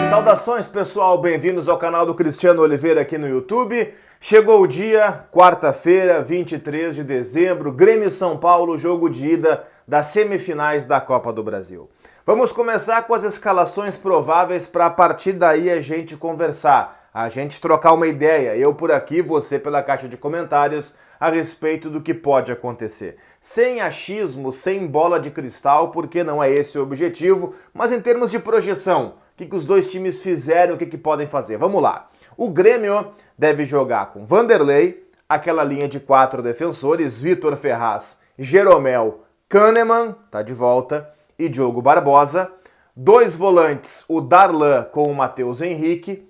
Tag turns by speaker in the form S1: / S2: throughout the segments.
S1: Saudações, pessoal, bem-vindos ao canal do Cristiano Oliveira aqui no YouTube. Chegou o dia, quarta-feira, 23 de dezembro, Grêmio e São Paulo, jogo de ida das semifinais da Copa do Brasil. Vamos começar com as escalações prováveis para a partir daí a gente conversar, a gente trocar uma ideia, eu por aqui, você pela caixa de comentários, a respeito do que pode acontecer. Sem achismo, sem bola de cristal, porque não é esse o objetivo, mas em termos de projeção, o que os dois times fizeram, o que podem fazer. Vamos lá. O Grêmio deve jogar com Vanderlei, aquela linha de 4 defensores, Vitor Ferraz, Jeromel, Kahneman, tá de volta, e Diogo Barbosa. 2 volantes, o Darlan com o Matheus Henrique.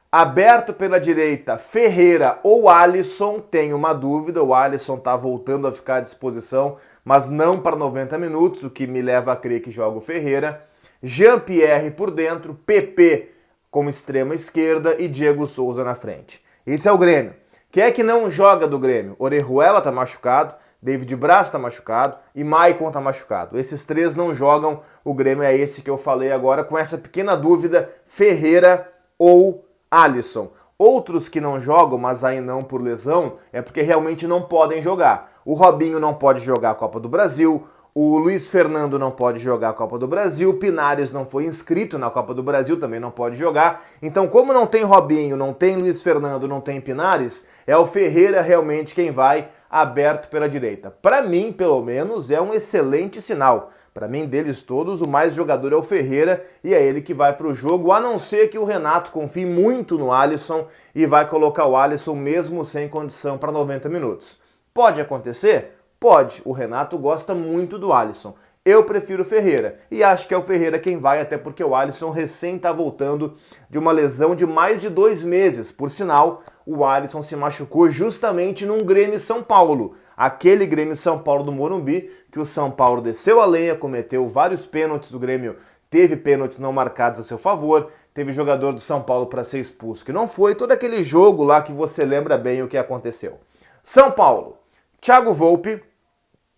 S1: Aberto pela direita, Ferreira ou Alisson, tem uma dúvida, o Alisson tá voltando a ficar à disposição, mas não para 90 minutos, o que me leva a crer que joga o Ferreira. Jean-Pierre por dentro, PP como extrema esquerda e Diego Souza na frente. Esse é o Grêmio. Quem é que não joga do Grêmio? Orejuela tá machucado, David Braz tá machucado e Maicon tá machucado. Esses 3 não jogam, o Grêmio é esse que eu falei agora, com essa pequena dúvida, Ferreira ou Alisson. Outros que não jogam, mas aí não por lesão, é porque realmente não podem jogar. O Robinho não pode jogar a Copa do Brasil, o Luiz Fernando não pode jogar a Copa do Brasil, o Pinares não foi inscrito na Copa do Brasil, também não pode jogar. Então, como não tem Robinho, não tem Luiz Fernando, não tem Pinares, é o Ferreira realmente quem vai aberto pela direita. Para mim, pelo menos, é um excelente sinal. Para mim, deles todos, o mais jogador é o Ferreira e é ele que vai para o jogo, a não ser que o Renato confie muito no Alisson e vai colocar o Alisson mesmo sem condição para 90 minutos. Pode acontecer? Pode, o Renato gosta muito do Alisson. Eu prefiro o Ferreira e acho que é o Ferreira quem vai, até porque o Alisson recém está voltando de uma lesão de mais de 2 meses. Por sinal, o Alisson se machucou justamente num Grêmio São Paulo. Aquele Grêmio São Paulo do Morumbi, que o São Paulo desceu a lenha, cometeu vários pênaltis, o Grêmio teve pênaltis não marcados a seu favor, teve jogador do São Paulo para ser expulso, que não foi, todo aquele jogo lá que você lembra bem o que aconteceu. São Paulo, Thiago Volpi.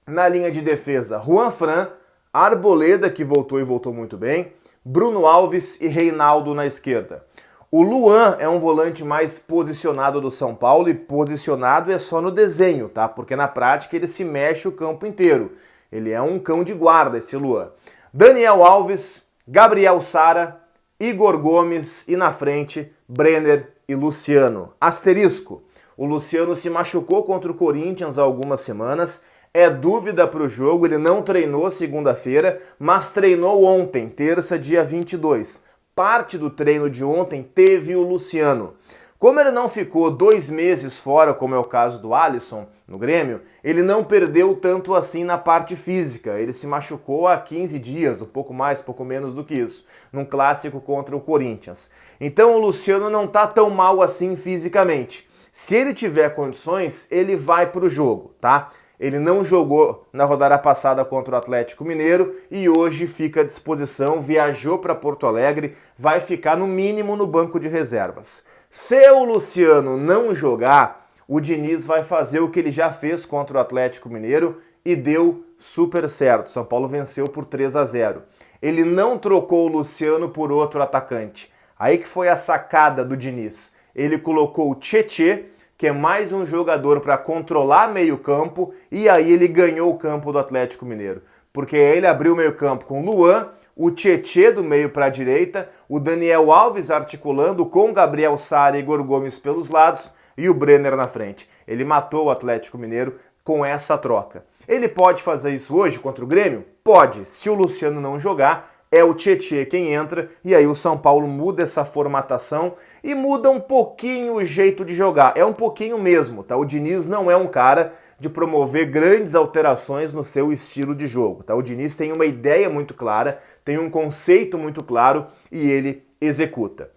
S1: Na linha de defesa, Juan Fran, Arboleda, que voltou e voltou muito bem, Bruno Alves e Reinaldo na esquerda. O Luan é um volante mais posicionado do São Paulo, e posicionado é só no desenho, tá? Porque na prática ele se mexe o campo inteiro. Ele é um cão de guarda, esse Luan. Daniel Alves, Gabriel Sara, Igor Gomes e na frente, Brenner e Luciano. Asterisco, o Luciano se machucou contra o Corinthians há algumas semanas, é dúvida para o jogo, ele não treinou segunda-feira, mas treinou ontem, terça, dia 22. Parte do treino de ontem teve o Luciano. Como ele não ficou 2 meses fora, como é o caso do Alisson no Grêmio, ele não perdeu tanto assim na parte física. Ele se machucou há 15 dias, um pouco mais, pouco menos do que isso, num clássico contra o Corinthians. Então o Luciano não tá tão mal assim fisicamente. Se ele tiver condições, ele vai para o jogo, tá? Ele não jogou na rodada passada contra o Atlético Mineiro e hoje fica à disposição, viajou para Porto Alegre, vai ficar no mínimo no banco de reservas. Se o Luciano não jogar, o Diniz vai fazer o que ele já fez contra o Atlético Mineiro e deu super certo. São Paulo venceu por 3-0. Ele não trocou o Luciano por outro atacante. Aí que foi a sacada do Diniz. Ele colocou o Tietê, que é mais um jogador para controlar meio campo, e aí ele ganhou o campo do Atlético Mineiro. Porque ele abriu o meio campo com o Luan, o Tietê do meio para a direita, o Daniel Alves articulando com Gabriel Sara e Igor Gomes pelos lados e o Brenner na frente. Ele matou o Atlético Mineiro com essa troca. Ele pode fazer isso hoje contra o Grêmio? Pode. Se o Luciano não jogar, é o Tietê quem entra, e aí o São Paulo muda essa formatação e muda um pouquinho o jeito de jogar. É um pouquinho mesmo, tá? O Diniz não é um cara de promover grandes alterações no seu estilo de jogo, tá? O Diniz tem uma ideia muito clara, tem um conceito muito claro e ele executa.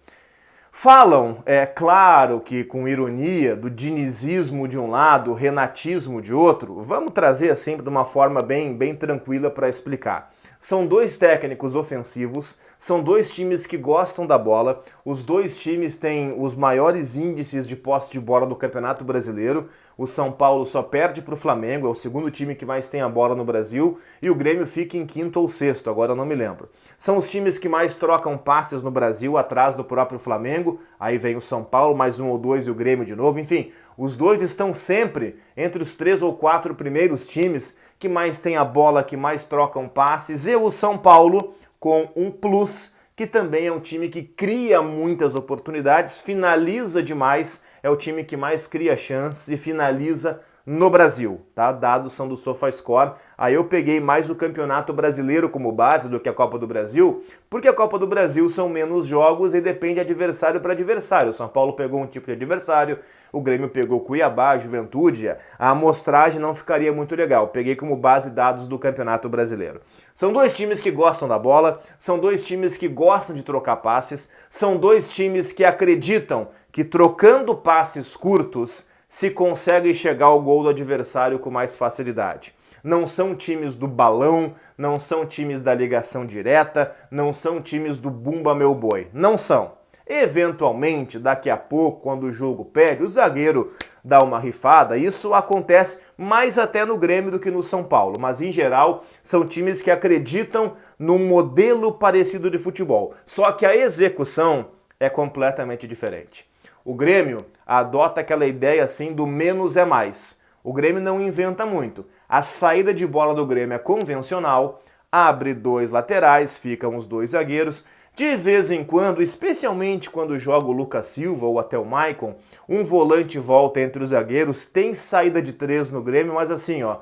S1: Falam, é claro que com ironia, do dinizismo de um lado, renatismo de outro. Vamos trazer assim de uma forma bem tranquila para explicar. São 2 técnicos ofensivos, são 2 times que gostam da bola, os 2 times têm os maiores índices de posse de bola do Campeonato Brasileiro. o São Paulo só perde para o Flamengo, é o segundo time que mais tem a bola no Brasil, e o Grêmio fica em quinto ou sexto, agora eu não me lembro. São os times que mais trocam passes no Brasil, atrás do próprio Flamengo, aí vem o São Paulo, mais um ou dois e o Grêmio de novo, enfim, os dois estão sempre entre os 3 ou 4 primeiros times que mais tem a bola, que mais trocam passes, e o São Paulo com um plus, que também é um time que cria muitas oportunidades, finaliza demais, é o time que mais cria chances e finaliza no Brasil, tá? Dados são do SofaScore. Aí eu peguei mais o Campeonato Brasileiro como base do que a Copa do Brasil, porque a Copa do Brasil são menos jogos e depende adversário para adversário. O São Paulo pegou um tipo de adversário, o Grêmio pegou Cuiabá, Juventude, a amostragem não ficaria muito legal. Peguei como base dados do Campeonato Brasileiro. São dois times que gostam da bola, são dois times que gostam de trocar passes, são dois times que acreditam que trocando passes curtos se consegue chegar ao gol do adversário com mais facilidade. Não são times do balão, não são times da ligação direta, não são times do bumba meu boi. Não são. Eventualmente, daqui a pouco, quando o jogo pede, o zagueiro dá uma rifada. Isso acontece mais até no Grêmio do que no São Paulo, mas em geral são times que acreditam num modelo parecido de futebol. Só que a execução é completamente diferente. O Grêmio adota aquela ideia assim do menos é mais. O Grêmio não inventa muito. A saída de bola do Grêmio é convencional, abre dois laterais, ficam os dois zagueiros. De vez em quando, especialmente quando joga o Lucas Silva ou até o Maicon, um volante volta entre os zagueiros, tem saída de 3 no Grêmio, mas assim, ó,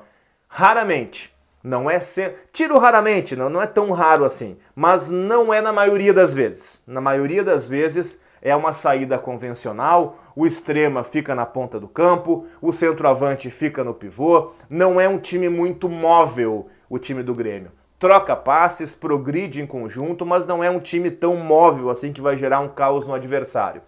S1: raramente. Não é tiro raramente, não é tão raro assim, mas não é na maioria das vezes. Na maioria das vezes é uma saída convencional, o extrema fica na ponta do campo, o centroavante fica no pivô, não é um time muito móvel o time do Grêmio. Troca passes, progride em conjunto, mas não é um time tão móvel assim que vai gerar um caos no adversário.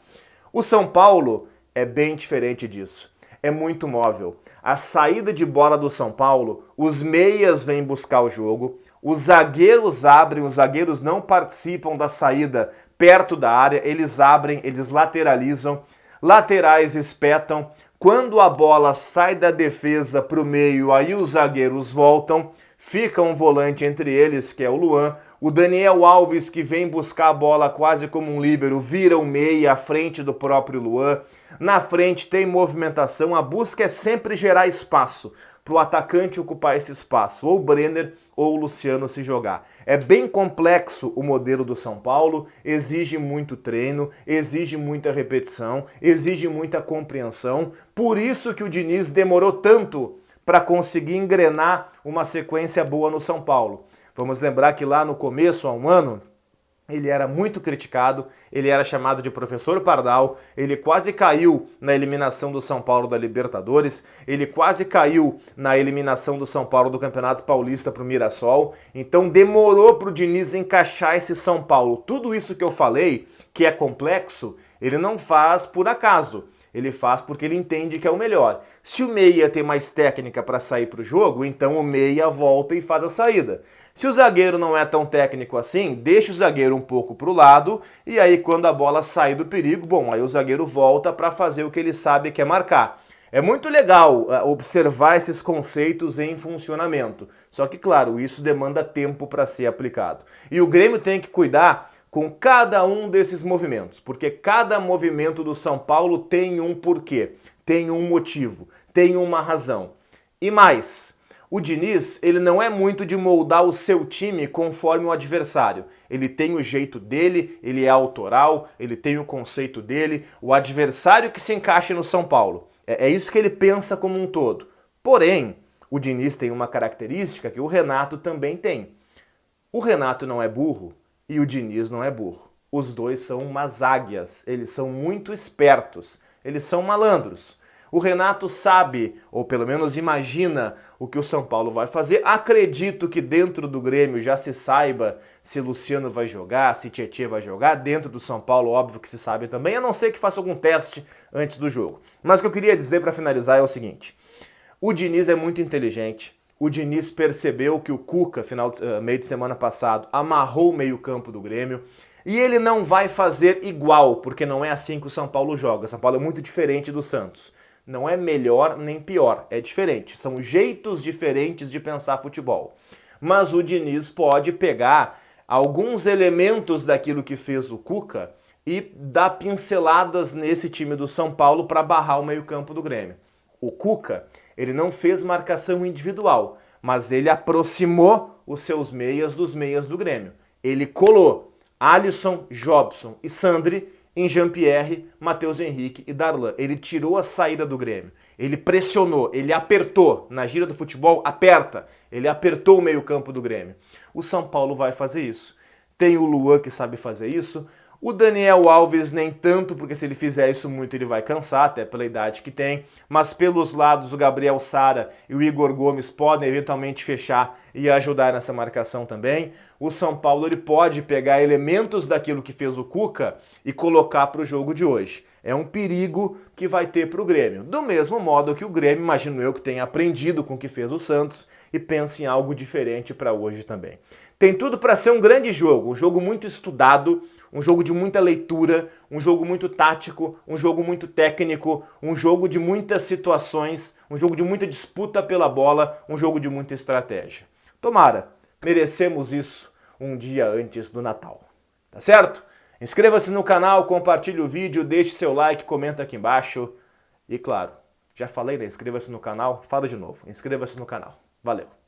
S1: O São Paulo é bem diferente disso. É muito móvel. A saída de bola do São Paulo, os meias vêm buscar o jogo, os zagueiros abrem, os zagueiros não participam da saída perto da área, eles abrem, eles lateralizam, laterais espetam. Quando a bola sai da defesa para o meio, aí os zagueiros voltam, fica um volante entre eles, que é o Luan. O Daniel Alves, que vem buscar a bola quase como um líbero, vira o meia à frente do próprio Luan. Na frente tem movimentação, a busca é sempre gerar espaço para o atacante ocupar esse espaço, ou o Brenner ou o Luciano se jogar. É bem complexo o modelo do São Paulo, exige muito treino, exige muita repetição, exige muita compreensão. Por isso que o Diniz demorou tanto para conseguir engrenar uma sequência boa no São Paulo. Vamos lembrar que lá no começo, há um ano, ele era muito criticado, ele era chamado de professor Pardal, ele quase caiu na eliminação do São Paulo da Libertadores, ele quase caiu na eliminação do São Paulo do Campeonato Paulista para o Mirassol, então demorou para o Diniz encaixar esse São Paulo. Tudo isso que eu falei, que é complexo, ele não faz por acaso. Ele faz porque ele entende que é o melhor. Se o meia tem mais técnica para sair para o jogo, então o meia volta e faz a saída. Se o zagueiro não é tão técnico assim, deixa o zagueiro um pouco para o lado e aí quando a bola sai do perigo, bom, aí o zagueiro volta para fazer o que ele sabe que é marcar. É muito legal observar esses conceitos em funcionamento. Só que, claro, isso demanda tempo para ser aplicado. E o Grêmio tem que cuidar com cada um desses movimentos, porque cada movimento do São Paulo tem um porquê, tem um motivo, tem uma razão. E mais, o Diniz, ele não é muito de moldar o seu time conforme o adversário. Ele tem o jeito dele, ele é autoral, ele tem o conceito dele, o adversário que se encaixe no São Paulo. É isso que ele pensa como um todo. Porém, o Diniz tem uma característica que o Renato também tem. O Renato não é burro, e o Diniz não é burro. Os dois são umas águias, eles são muito espertos, eles são malandros. O Renato sabe, ou pelo menos imagina, o que o São Paulo vai fazer. Acredito que dentro do Grêmio já se saiba se Luciano vai jogar, se Tietê vai jogar. Dentro do São Paulo, óbvio que se sabe também, a não ser que faça algum teste antes do jogo. Mas o que eu queria dizer para finalizar é o seguinte. O Diniz é muito inteligente. O Diniz percebeu que o Cuca, meio de semana passado, amarrou o meio-campo do Grêmio e ele não vai fazer igual, porque não é assim que o São Paulo joga. O São Paulo é muito diferente do Santos. Não é melhor nem pior, é diferente. São jeitos diferentes de pensar futebol. Mas o Diniz pode pegar alguns elementos daquilo que fez o Cuca e dar pinceladas nesse time do São Paulo para barrar o meio-campo do Grêmio. O Cuca, ele não fez marcação individual, mas ele aproximou os seus meias dos meias do Grêmio. Ele colou Alisson, Jobson e Sandri em Jean-Pierre, Matheus Henrique e Darlan. Ele tirou a saída do Grêmio. Ele pressionou, ele apertou. Na gíria do futebol, aperta. Ele apertou o meio-campo do Grêmio. O São Paulo vai fazer isso. Tem o Luan que sabe fazer isso. O Daniel Alves nem tanto, porque se ele fizer isso muito ele vai cansar, até pela idade que tem. Mas pelos lados o Gabriel Sara e o Igor Gomes podem eventualmente fechar e ajudar nessa marcação também. O São Paulo ele pode pegar elementos daquilo que fez o Cuca e colocar para o jogo de hoje. É um perigo que vai ter para o Grêmio. Do mesmo modo que o Grêmio, imagino eu, que tenha aprendido com o que fez o Santos e pense em algo diferente para hoje também. Tem tudo para ser um grande jogo, um jogo muito estudado, um jogo de muita leitura, um jogo muito tático, um jogo muito técnico, um jogo de muitas situações, um jogo de muita disputa pela bola, um jogo de muita estratégia. Tomara, merecemos isso um dia antes do Natal. Tá certo? Inscreva-se no canal, compartilhe o vídeo, deixe seu like, comenta aqui embaixo. E claro, já falei, né? Inscreva-se no canal, fala de novo. Inscreva-se no canal. Valeu!